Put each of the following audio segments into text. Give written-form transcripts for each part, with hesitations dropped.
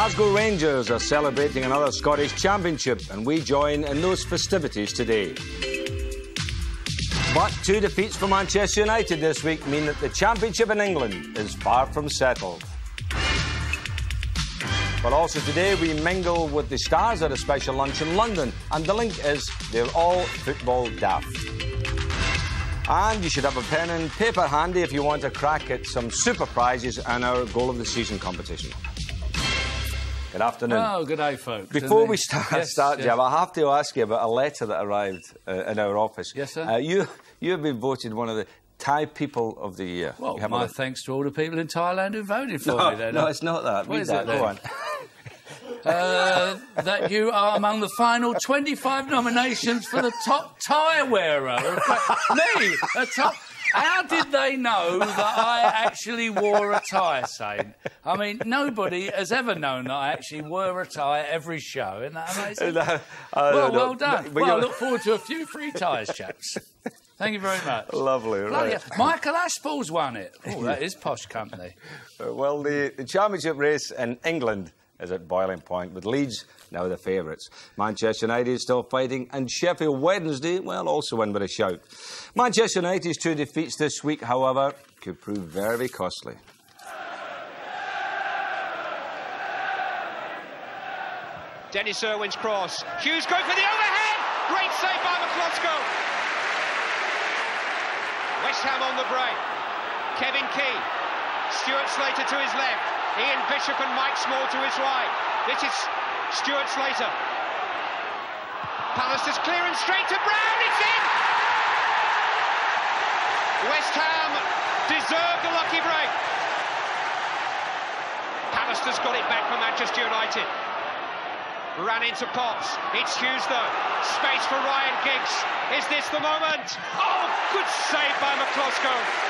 Glasgow Rangers are celebrating another Scottish Championship, and we join in those festivities today. But 2 defeats for Manchester United this week mean that the Championship in England is far from settled. But also today we mingle with the stars at a special lunch in London, and the link is they're all football daft. And you should have a pen and paper handy if you want to crack at some super prizes and our Goal of the Season competition. Good afternoon. Oh, good day, folks. Before we start, Jeb, I have to ask you about a letter that arrived in our office. Yes, sir. You have been voted one of the Thai People of the Year. Well, my thanks to all the people in Thailand who voted for me then. No, it's not that. What Read is that. it then? Go on. That you are among the final 25 nominations for the top tie wearer. Me, a top... How did they know that I actually wore a tie, Saint? I mean, nobody has ever known that I actually wore a tie at every show. Isn't that amazing? Well done. Well, I look forward to a few free ties, chaps. Thank you very much. Lovely, right. Michael Aspel's won it. Oh, that is posh company. Well, the championship race in England is at boiling point, with Leeds now the favourites. Manchester United is still fighting, and Sheffield Wednesday, well, also win with a shout. Manchester United's 2 defeats this week, however, could prove very costly. Dennis Irwin's cross. Hughes going for the overhead! Great save by McCloskey. West Ham on the break. Kevin Key. Stuart Slater to his left. Ian Bishop and Mike Small to his right. This is Stuart Slater. Pallister's clearance straight to Brown. It's in! West Ham deserved a lucky break. Pallister's got it back for Manchester United. Ran into Potts. It's Hughes though. Space for Ryan Giggs. Is this the moment? Oh, good save by McCloskey.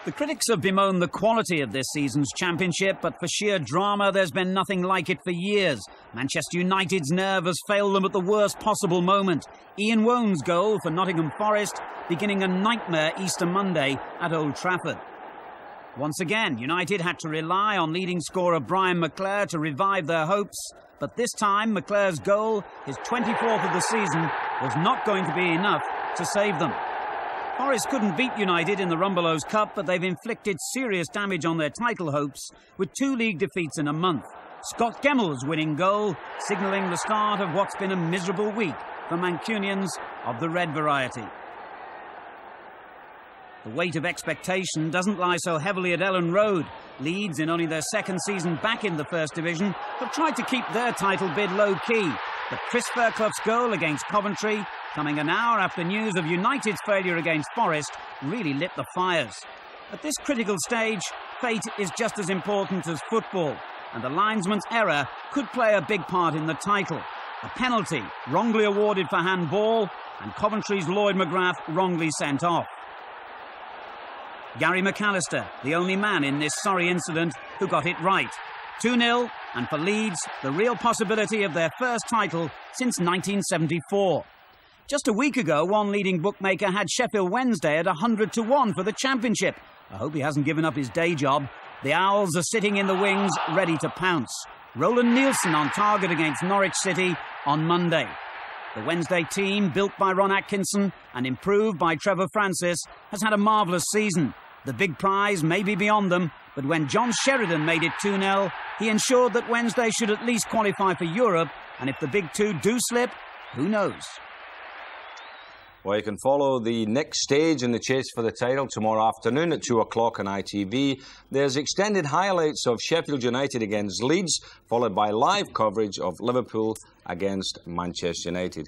The critics have bemoaned the quality of this season's championship, but for sheer drama, there's been nothing like it for years. Manchester United's nerve has failed them at the worst possible moment. Ian Woan's goal for Nottingham Forest beginning a nightmare Easter Monday at Old Trafford. Once again, United had to rely on leading scorer Brian McClair to revive their hopes, but this time McClair's goal, his 24th of the season, was not going to be enough to save them. Forest couldn't beat United in the Rumbelows Cup, but they've inflicted serious damage on their title hopes with 2 league defeats in a month. Scott Gemmell's winning goal, signalling the start of what's been a miserable week for Mancunians of the red variety. The weight of expectation doesn't lie so heavily at Ellen Road. Leeds, in only their 2nd season back in the First Division, have tried to keep their title bid low-key. But Chris Fairclough's goal against Coventry, coming an hour after news of United's failure against Forest, really lit the fires. At this critical stage, fate is just as important as football, and the linesman's error could play a big part in the title. A penalty wrongly awarded for handball, and Coventry's Lloyd McGrath wrongly sent off. Gary McAllister, the only man in this sorry incident who got it right. 2-0, and for Leeds, the real possibility of their first title since 1974. Just a week ago, one leading bookmaker had Sheffield Wednesday at 100-1 for the championship. I hope he hasn't given up his day job. The Owls are sitting in the wings, ready to pounce. Roland Nielsen on target against Norwich City on Monday. The Wednesday team, built by Ron Atkinson and improved by Trevor Francis, has had a marvellous season. The big prize may be beyond them, but when John Sheridan made it 2-0, he ensured that Wednesday should at least qualify for Europe, and if the big 2 do slip, who knows? Well, you can follow the next stage in the chase for the title tomorrow afternoon at 2 o'clock on ITV. There's extended highlights of Sheffield United against Leeds, followed by live coverage of Liverpool against Manchester United.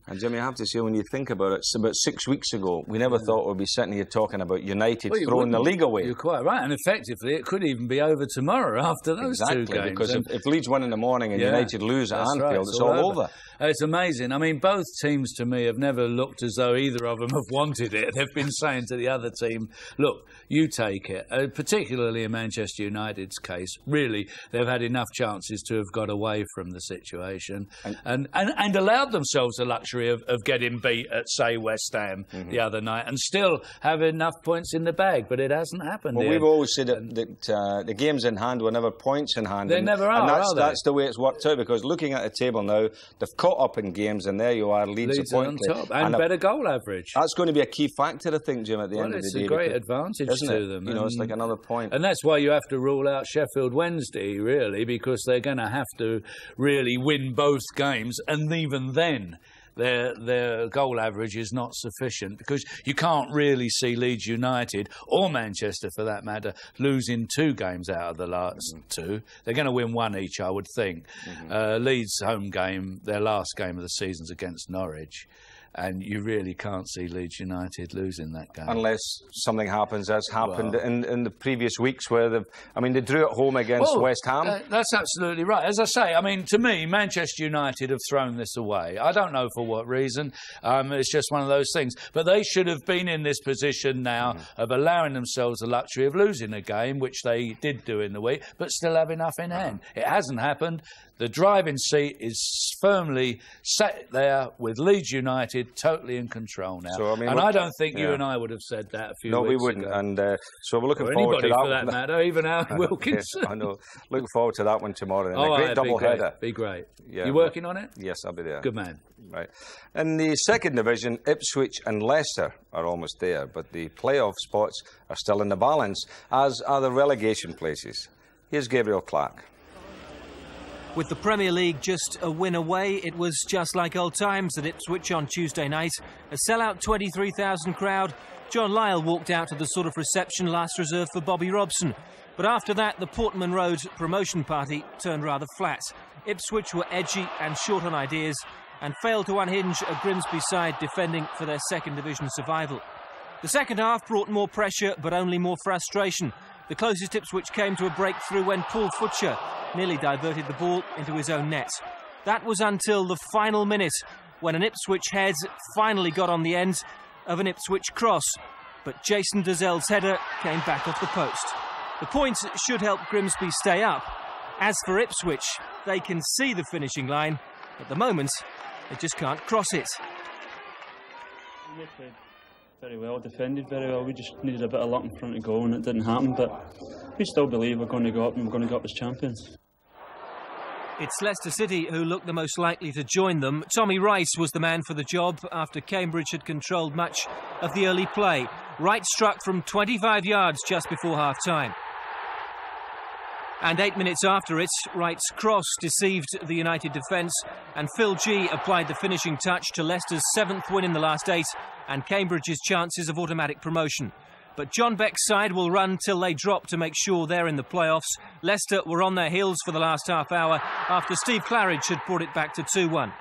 And Jimmy, I have to say, when you think about it, about 6 weeks ago, we never thought we'd be sitting here talking about United throwing the league away. You're quite right, and effectively it could even be over tomorrow after those 2 games. Because if Leeds win in the morning and United lose at Anfield, right, it's all over. It's amazing. I mean, both teams to me have never looked as though either of them have wanted it. They've been saying to the other team, look, you take it. Particularly in Manchester United's case, really, they've had enough chances to have got away from the situation and allowed themselves the luxury luxury of getting beat at, say, West Ham the other night and still have enough points in the bag, but it hasn't happened. Well, we've always said that the games in hand were never points in hand. They never are, and that's the way it's worked out, because looking at the table now, they've caught up in games, and there you are, Leeds are on top, and better goal average. That's going to be a key factor, I think, Jim, at the end of the day. It's a great advantage to them. You know, it's like another point. And that's why you have to rule out Sheffield Wednesday, really, because they're going to have to really win both games, and even then their goal average is not sufficient, because you can't really see Leeds United, or Manchester for that matter, losing 2 games out of the last 2. They're going to win 1 each, I would think. Leeds' home game, their last game of the season's against Norwich. And you really can't see Leeds United losing that game. Unless something happens, as happened in the previous weeks, where they drew at home against West Ham. That's absolutely right. As I say, I mean, to me, Manchester United have thrown this away. I don't know for what reason. It's just one of those things. But they should have been in this position now of allowing themselves the luxury of losing a game, which they did do in the week, but still have enough in hand. It hasn't happened. The driving seat is firmly sat there with Leeds United totally in control now. So, I don't think you and I would have said that a few weeks ago. No, we wouldn't. And so we're looking forward to that. Anybody for that matter, even Alan Wilkinson. Yes, I know. Looking forward to that one tomorrow. And a great double header. Be great. Yeah, you working on it? Yes, I'll be there. Good man. Right. In the second division, Ipswich and Leicester are almost there, but the playoff spots are still in the balance, as are the relegation places. Here's Gabriel Clark. With the Premier League just a win away, it was just like old times at Ipswich on Tuesday night. A sellout 23,000 crowd. John Lyall walked out to the sort of reception last reserved for Bobby Robson. But after that, the Portman Road promotion party turned rather flat. Ipswich were edgy and short on ideas and failed to unhinge a Grimsby side defending for their second division survival. The second half brought more pressure, but only more frustration. The closest Ipswich came to a breakthrough when Paul Futcher nearly diverted the ball into his own net. That was until the final minute, when an Ipswich head finally got on the end of an Ipswich cross. But Jason Dazell's header came back off the post. The points should help Grimsby stay up. As for Ipswich, they can see the finishing line. At the moment, they just can't cross it. We played very well, defended very well. We just needed a bit of luck in front of goal, and it didn't happen. But we still believe we're going to go up, and we're going to go up as champions. It's Leicester City who looked the most likely to join them. Tommy Rice was the man for the job after Cambridge had controlled much of the early play. Wright struck from 25 yards just before half-time. And 8 minutes after it, Wright's cross deceived the United defence, and Phil G applied the finishing touch to Leicester's 7th win in the last 8 and Cambridge's chances of automatic promotion. But John Beck's side will run till they drop to make sure they're in the playoffs. Leicester were on their heels for the last half hour after Steve Claridge had brought it back to 2-1.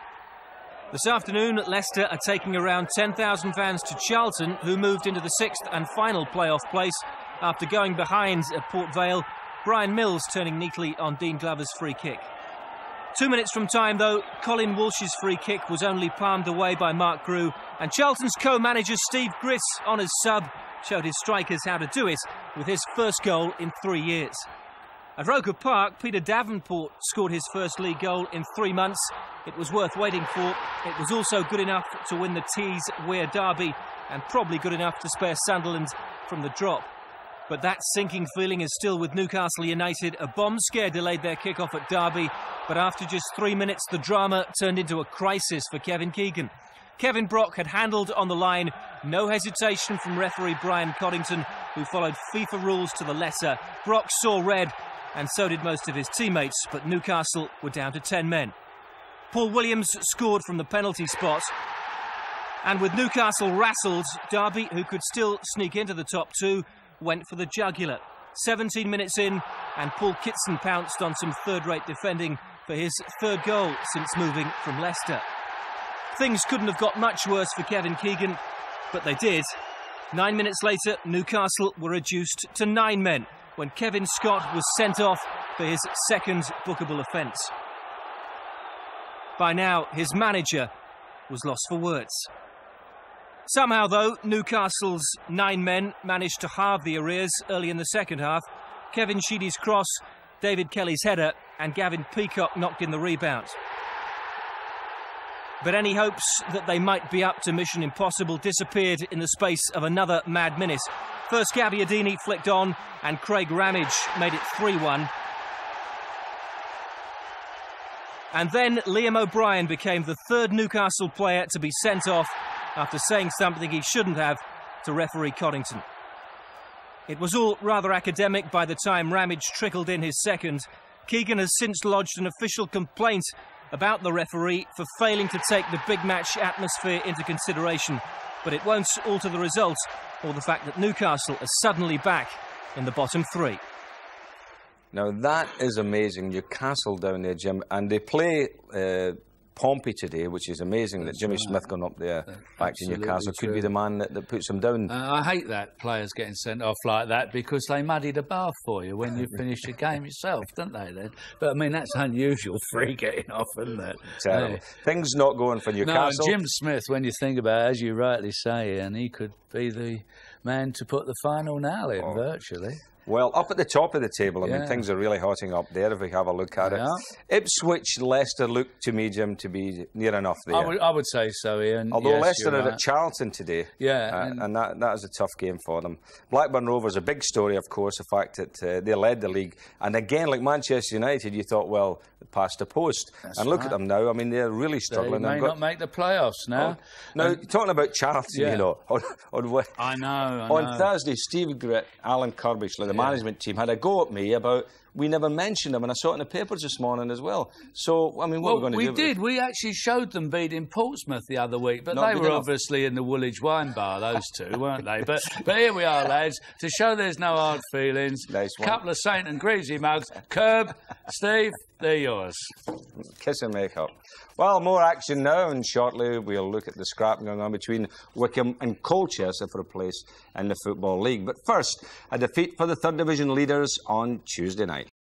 This afternoon, Leicester are taking around 10,000 fans to Charlton, who moved into the 6th and final playoff place after going behind at Port Vale. Brian Mills turning neatly on Dean Glover's free kick. 2 minutes from time, though, Colin Walsh's free kick was only palmed away by Mark Grew, and Charlton's co-manager Steve Griss, on his sub, showed his strikers how to do it with his first goal in 3 years. At Roker Park, Peter Davenport scored his first league goal in 3 months. It was worth waiting for. It was also good enough to win the Tees Weir derby, and probably good enough to spare Sunderland from the drop. But that sinking feeling is still with Newcastle United. A bomb scare delayed their kick-off at Derby, but after just 3 minutes, the drama turned into a crisis for Kevin Keegan. Kevin Brock had handled on the line. No hesitation from referee Brian Coddington, who followed FIFA rules to the letter. Brock saw red, and so did most of his teammates, but Newcastle were down to 10 men. Paul Williams scored from the penalty spot. And with Newcastle rassled, Derby, who could still sneak into the top 2, went for the jugular. 17 minutes in, and Paul Kitson pounced on some third-rate defending for his 3rd goal since moving from Leicester. Things couldn't have got much worse for Kevin Keegan, but they did. 9 minutes later, Newcastle were reduced to 9 men when Kevin Scott was sent off for his 2nd bookable offence. By now, his manager was lost for words. Somehow, though, Newcastle's 9 men managed to halve the arrears early in the second half. Kevin Sheedy's cross, David Kelly's header, and Gavin Peacock knocked in the rebound. But any hopes that they might be up to Mission Impossible disappeared in the space of another mad minute. First Gabbiadini flicked on and Craig Ramage made it 3-1. And then Liam O'Brien became the third Newcastle player to be sent off after saying something he shouldn't have to referee Coddington. It was all rather academic by the time Ramage trickled in his second. Keegan has since lodged an official complaint about the referee for failing to take the big match atmosphere into consideration. But it won't alter the result or the fact that Newcastle are suddenly back in the bottom three. Now, that is amazing. Newcastle down there, Jim, and they play Pompey today, which is amazing. That's that Jimmy Smith gone up there back to Newcastle could be the man that puts them down. I hate that players getting sent off like that because they muddy the bath for you when you finish the game yourself, don't they then? But I mean, that's unusual free getting off, isn't it? Terrible. Things not going for Newcastle. No, Jim Smith, when you think about it, as you rightly say, and he could be the man to put the final nail in, virtually. Well, up at the top of the table, I mean, things are really hotting up there if we have a look at it. Ipswich, Leicester look to me, Jim, to be near enough there. I would say so, Ian. Although yes, Leicester are right. at Charlton today. Yeah. And that is a tough game for them. Blackburn Rovers, a big story, of course, the fact that they led the league. And again, like Manchester United, you thought, well, past the post. That's and look right. at them now. I mean, they're really struggling. They may not make the playoffs now. Now, talking about Charlton, you know, I know. On Thursday, Steve Gritt, Alan Kirbishley, the management team, had a go at me about we never mentioned them, and I saw it in the papers this morning as well. So, I mean, what are we going to do? We did. We actually showed them beating Portsmouth the other week, but they were obviously in the Woolwich wine bar, those two, weren't they? But here we are, lads, to show there's no hard feelings. Nice one. Couple of Saint and Greavsie mugs. Kerb, Steve, they're yours. Kiss and make up. Well, more action now, and shortly we'll look at the scrap going on between Wycombe and Colchester for a place in the Football League. But first, a defeat for the third division leaders on Tuesday night.